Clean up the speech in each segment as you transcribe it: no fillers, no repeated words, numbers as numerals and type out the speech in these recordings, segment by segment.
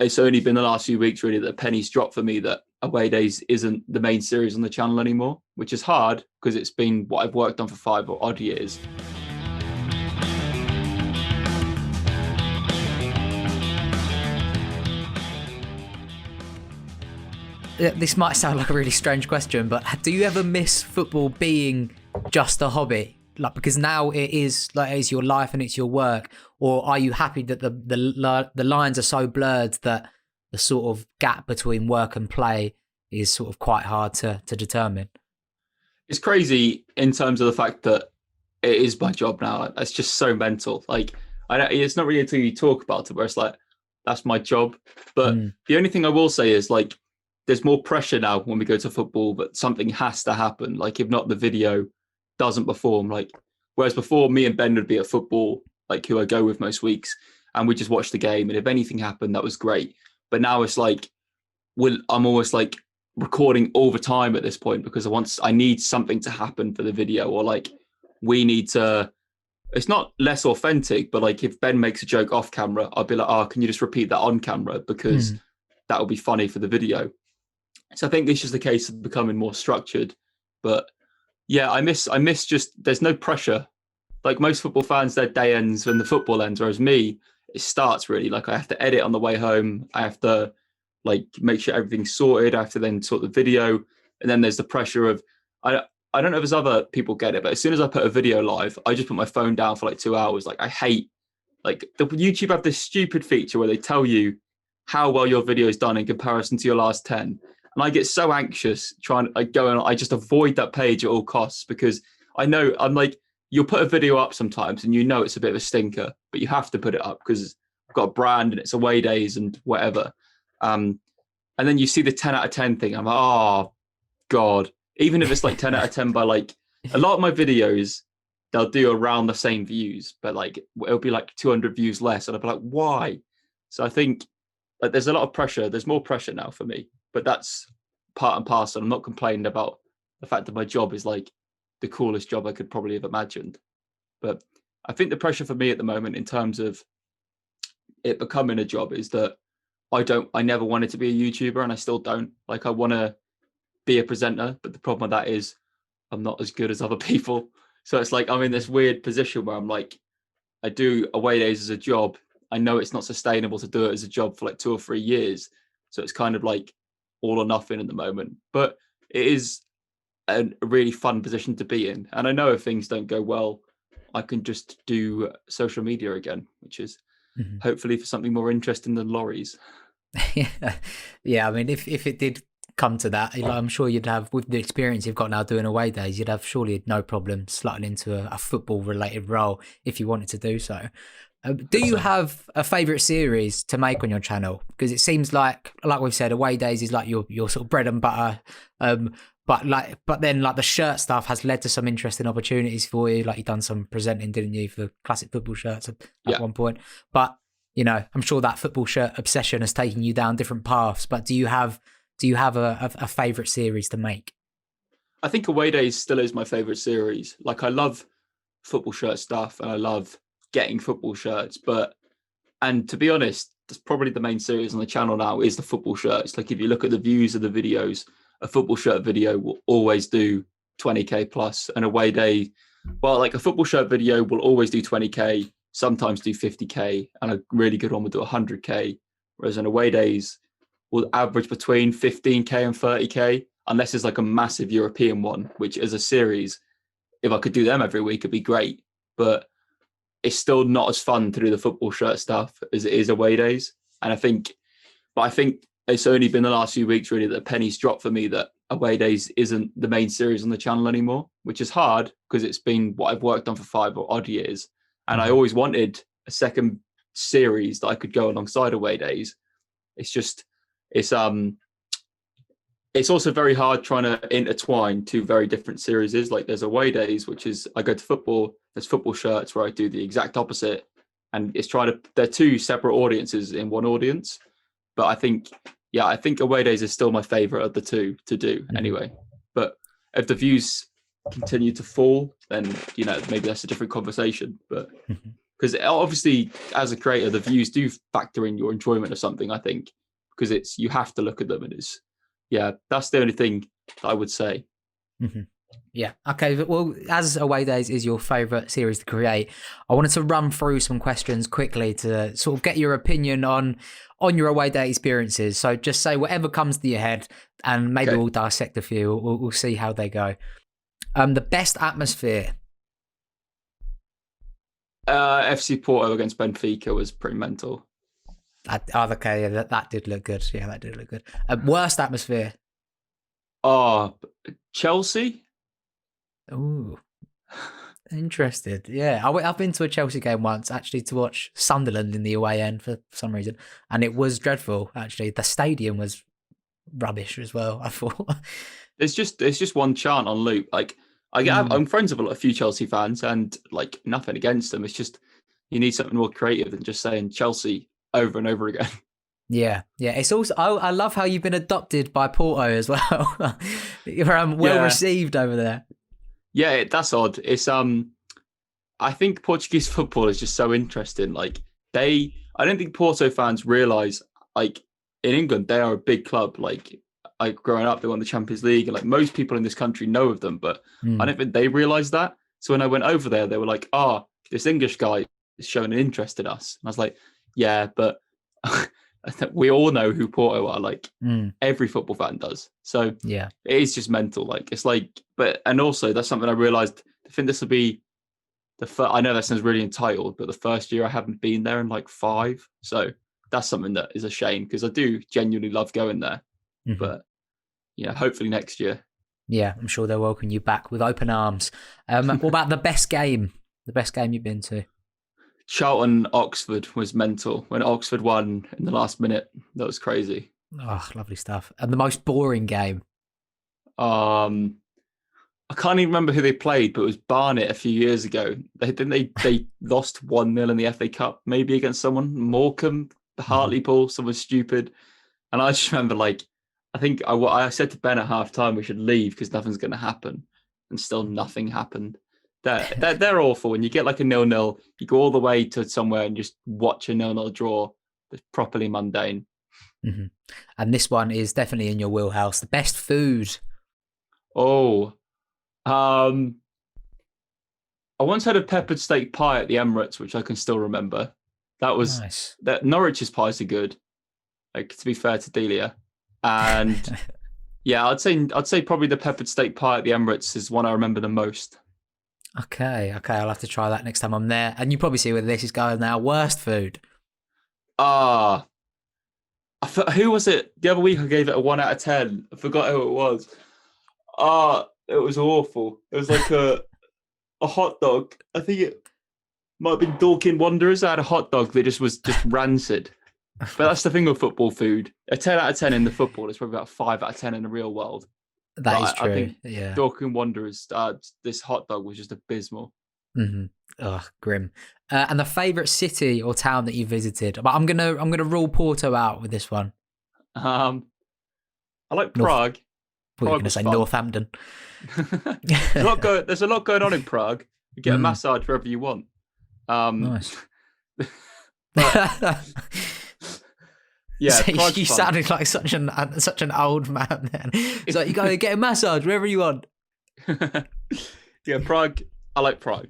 it's only been the last few weeks really that the pennies dropped for me that Away Days isn't the main series on the channel anymore, which is hard because it's been what I've worked on for 5 odd years. This might sound like a really strange question, but do you ever miss football being just a hobby? Like, because now it is your life and it's your work, or are you happy that the lines are so blurred that the sort of gap between work and play is sort of quite hard to determine? It's crazy in terms of the fact that it is my job now. It's just so mental. Like, it's not really until you talk about it where it's like, that's my job. But the only thing I will say is, like, there's more pressure now when we go to football, but something has to happen. Like, if not, the video doesn't perform. Like, whereas before, me and Ben would be at football, like who I go with most weeks, and we just watch the game. And if anything happened, that was great. But now it's like, I'm almost like recording all the time at this point because I need something to happen for the video, or like we need to. It's not less authentic, but like if Ben makes a joke off camera, I'll be like, oh, can you just repeat that on camera because that will be funny for the video. So I think this is the case of becoming more structured. But yeah, I miss just, there's no pressure. Like most football fans, their day ends when the football ends, whereas me, it starts really. Like I have to edit on the way home. I have to like make sure everything's sorted. I have to then sort the video. And then there's the pressure of, I don't know if there's other people get it, but as soon as I put a video live, I just put my phone down for like 2 hours. Like I hate, like the YouTube have this stupid feature where they tell you how well your video is done in comparison to your last 10. And I get so anxious trying to go and I just avoid that page at all costs because I know I'm like, you'll put a video up sometimes and you know it's a bit of a stinker, but you have to put it up because I've got a brand and it's Away Days and whatever. And then you see the 10 out of 10 thing. I'm like, oh, God. Even if it's like 10 out of 10 by like a lot of my videos, they'll do around the same views, but like it'll be like 200 views less. And I'll be like, why? So I think like there's a lot of pressure. There's more pressure now for me, but that's part and parcel. I'm not complaining about the fact that my job is like the coolest job I could probably have imagined. But I think the pressure for me at the moment in terms of it becoming a job is that I never wanted to be a YouTuber and I still don't. Like I want to be a presenter, but the problem with that is I'm not as good as other people. So it's like I'm in this weird position where I'm like, I do Away Days as a job. I know it's not sustainable to do it as a job for like 2 or 3 years. So it's kind of like all or nothing at the moment. But it is a really fun position to be in. And I know if things don't go well, I can just do social media again, which is hopefully for something more interesting than lorries. Yeah. I mean, if it did come to that, I'm sure you'd have, with the experience you've got now doing Away Days, you'd have surely no problem slotting into a football related role if you wanted to do so. Do you have a favourite series to make on your channel? Because it seems like we've said, Away Days is like your sort of bread and butter. But then the shirt stuff has led to some interesting opportunities for you. Like you've done some presenting, didn't you, for classic football shirts at one point? But I'm sure that football shirt obsession has taken you down different paths. But do you have a favourite series to make? I think Away Days still is my favourite series. Like I love football shirt stuff and I love getting football shirts, and to be honest, that's probably the main series on the channel now is the football shirts. Like if you look at the views of the videos, a football shirt video will always do 20k plus, and Away Day, well, like a football shirt video will always do 20k, sometimes do 50k, and a really good one will do 100k, whereas an Away Days will average between 15k and 30k, unless it's like a massive European one, which as a series, if I could do them every week, it'd be great. But it's still not as fun to do the football shirt stuff as it is Away Days. And I think it's only been the last few weeks really that the pennies dropped for me that Away Days isn't the main series on the channel anymore, which is hard because it's been what I've worked on for 5 odd years. And I always wanted a second series that I could go alongside Away Days. It's just, it's also very hard trying to intertwine 2 very different series. Like there's Away Days, which is I go to football. There's football shirts where I do the exact opposite, and they're 2 separate audiences in one audience. But I think Away Days is still my favorite of the 2 to do anyway. But if the views continue to fall, then maybe that's a different conversation. But because obviously as a creator, the views do factor in your enjoyment of something, I think, because you have to look at them, and that's the only thing I would say. Mm-hmm. Yeah. Okay. Well, as Away Days is your favourite series to create, I wanted to run through some questions quickly to sort of get your opinion on your away day experiences. So just say whatever comes to your head, and maybe we'll dissect a few. We'll see how they go. The best atmosphere. FC Porto against Benfica was pretty mental. Okay, yeah, that did look good. Yeah, that did look good. Worst atmosphere. Chelsea. Ooh, interested. Yeah, I've been to a Chelsea game once, actually, to watch Sunderland in the away end for some reason, and it was dreadful. Actually, the stadium was rubbish as well, I thought. It's just one chant on loop. Like I'm friends with a few Chelsea fans, and like nothing against them. It's just you need something more creative than just saying Chelsea over and over again. Yeah. It's also I love how you've been adopted by Porto as well. You're well received over there. Yeah, that's odd. It's I think Portuguese football is just so interesting. Like I don't think Porto fans realise, like in England they are a big club. Like growing up, they won the Champions League, and like most people in this country know of them, but I don't think they realise that. So when I went over there, they were like, this English guy is showing an interest in us. And I was like, yeah, but we all know who Porto are. Like every football fan does. So yeah, it is just mental. Like it's like, and also that's something I realised. I think this will be I know that sounds really entitled, but the first year I haven't been there in like 5. So that's something that is a shame, because I do genuinely love going there. But yeah, hopefully next year. Yeah, I'm sure they'll welcome you back with open arms. What about the best game? The best game you've been to? Charlton Oxford was mental. When Oxford won in the last minute, that was crazy. Oh, lovely stuff. And the most boring game? I can't even remember who they played, but it was Barnet a few years ago. They lost 1-0 in the FA Cup, maybe against someone, Morecambe, the Hartlepool, someone stupid. And I just remember, like, I think I said to Ben at half time we should leave because nothing's going to happen, and still nothing happened. They're awful. When you get like a 0-0, you go all the way to somewhere and just watch a 0-0 draw. That's properly mundane. Mm-hmm. And this one is definitely in your wheelhouse. The best food. I once had a peppered steak pie at the Emirates, which I can still remember. That was nice. That Norwich's pies are good. Like, to be fair to Delia, and yeah, I'd say probably the peppered steak pie at the Emirates is one I remember the most. Okay, I'll have to try that next time I'm there. And you probably see where this is going now. Worst food. Who was it? The other week I gave it a 1 out of 10. I forgot who it was. It was awful. It was like a hot dog. I think it might have been Dorking Wanderers. I had a hot dog that was rancid. But that's the thing with football food. A 10 out of 10 in the football is probably about 5 out of 10 in the real world. That is true. I think yeah. Dorking Wanderers, this hot dog was just abysmal. Mm-hmm. Oh, grim. And the favourite city or town that you visited? But I'm gonna rule Porto out with this one. I like Prague. What were you going to say? Fun. Northampton. There's a lot going on in Prague. You get a massage wherever you want. Nice. Yeah, so you sounded like such an old man then. It's like, you go get a massage wherever you want. Yeah, Prague. I like Prague.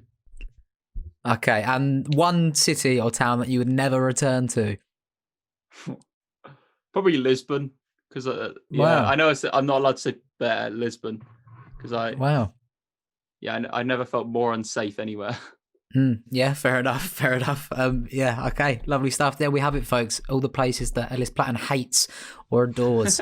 Okay, and one city or town that you would never return to? Probably Lisbon, because I know I'm not allowed to say Lisbon, because I never felt more unsafe anywhere. Yeah, fair enough. Yeah, okay, lovely stuff. There we have it, folks. All the places that Ellis Platten hates or adores.